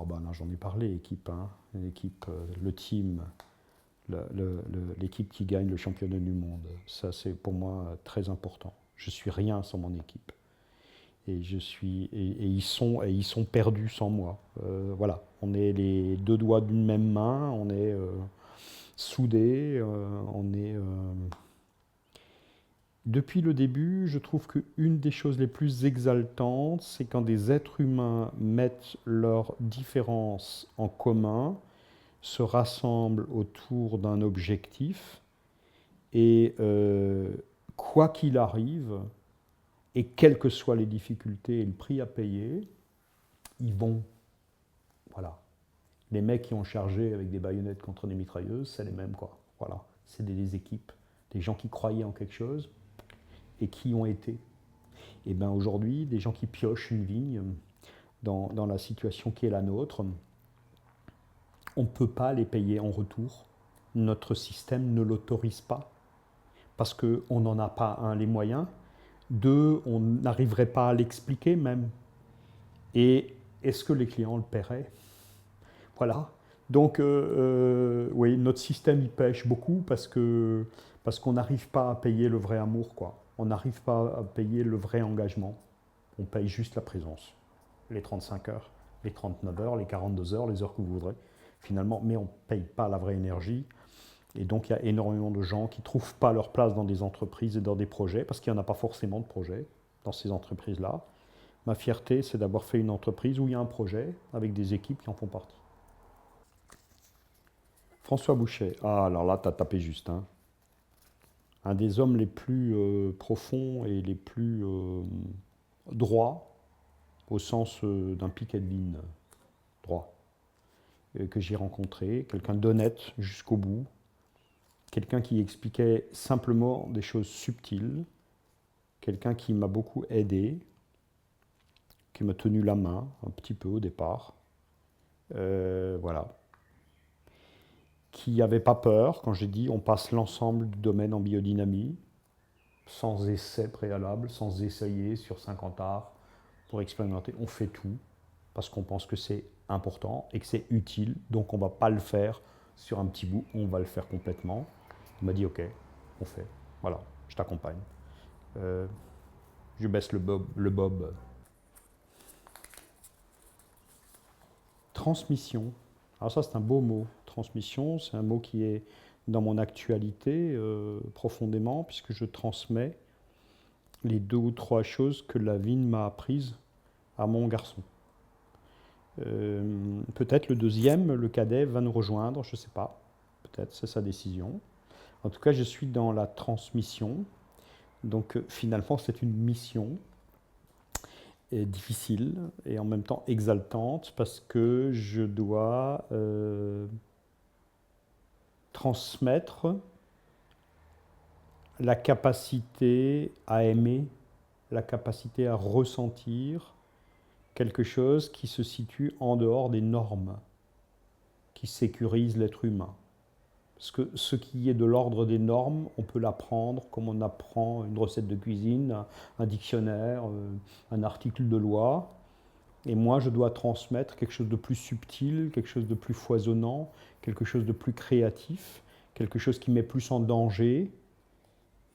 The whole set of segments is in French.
ben là, j'en ai parlé, équipe, hein. L'équipe, le team, l'équipe qui gagne le championnat du monde. Ça, c'est pour moi très important. Je suis rien sans mon équipe. Et ils sont perdus sans moi. Voilà, on est les deux doigts d'une même main, on est soudés, on est... Depuis le début, je trouve qu'une des choses les plus exaltantes, c'est quand des êtres humains mettent leurs différences en commun, se rassemblent autour d'un objectif, et quoi qu'il arrive, et quelles que soient les difficultés et le prix à payer, ils vont. Voilà. Les mecs qui ont chargé avec des baïonnettes contre des mitrailleuses, c'est les mêmes, quoi. Voilà. C'est des équipes, des gens qui croyaient en quelque chose et qui ont été. Et bien aujourd'hui, des gens qui piochent une vigne dans la situation qui est la nôtre, on ne peut pas les payer en retour. Notre système ne l'autorise pas parce qu'on n'en a pas, un, les moyens, deux, on n'arriverait pas à l'expliquer même. Et est-ce que les clients le paieraient? Voilà. Donc, oui, notre système y pêche beaucoup parce qu'on n'arrive pas à payer le vrai amour, quoi. On n'arrive pas à payer le vrai engagement. On paye juste la présence. Les 35 heures, les 39 heures, les 42 heures, les heures que vous voudrez, finalement. Mais on ne paye pas la vraie énergie. Et donc, il y a énormément de gens qui ne trouvent pas leur place dans des entreprises et dans des projets, parce qu'il n'y en a pas forcément de projets dans ces entreprises-là. Ma fierté, c'est d'avoir fait une entreprise où il y a un projet avec des équipes qui en font partie. François Boucher. Ah, alors là, tu as tapé juste, hein. Un des hommes les plus profonds et les plus droits, au sens d'un piquet de ligne droit, que j'ai rencontré. Quelqu'un d'honnête jusqu'au bout. Quelqu'un qui expliquait simplement des choses subtiles. Quelqu'un qui m'a beaucoup aidé, qui m'a tenu la main un petit peu au départ. Voilà. Qui n'avait pas peur quand j'ai dit on passe l'ensemble du domaine en biodynamie, sans essai préalable, sans essayer sur 50 arts pour expérimenter. On fait tout parce qu'on pense que c'est important et que c'est utile, donc on ne va pas le faire sur un petit bout, on va le faire complètement. Il m'a dit ok, on fait. Voilà, je t'accompagne. Je baisse le bob. Transmission. Alors ça, c'est un beau mot. Transmission, c'est un mot qui est dans mon actualité profondément, puisque je transmets les 2 ou 3 choses que la vie m'a apprises à mon garçon. Peut-être le deuxième, le cadet, va nous rejoindre, je ne sais pas. Peut-être, c'est sa décision. En tout cas, je suis dans la transmission. Donc finalement, c'est une mission difficile et en même temps exaltante parce que je dois transmettre la capacité à aimer, la capacité à ressentir quelque chose qui se situe en dehors des normes, qui sécurise l'être humain. Parce que ce qui est de l'ordre des normes, on peut l'apprendre comme on apprend une recette de cuisine, un dictionnaire, un article de loi. Et moi, je dois transmettre quelque chose de plus subtil, quelque chose de plus foisonnant, quelque chose de plus créatif, quelque chose qui met plus en danger.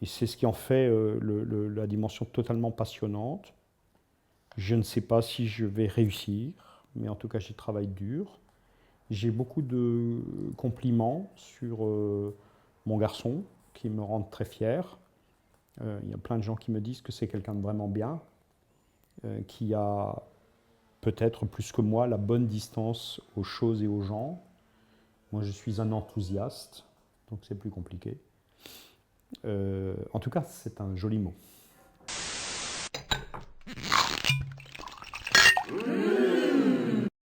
Et c'est ce qui en fait la dimension totalement passionnante. Je ne sais pas si je vais réussir, mais en tout cas, j'y travaille dur. J'ai beaucoup de compliments sur mon garçon, qui me rendent très fier. Il y a plein de gens qui me disent que c'est quelqu'un de vraiment bien, qui a peut-être plus que moi la bonne distance aux choses et aux gens. Moi, je suis un enthousiaste, donc c'est plus compliqué. En tout cas, c'est un joli mot.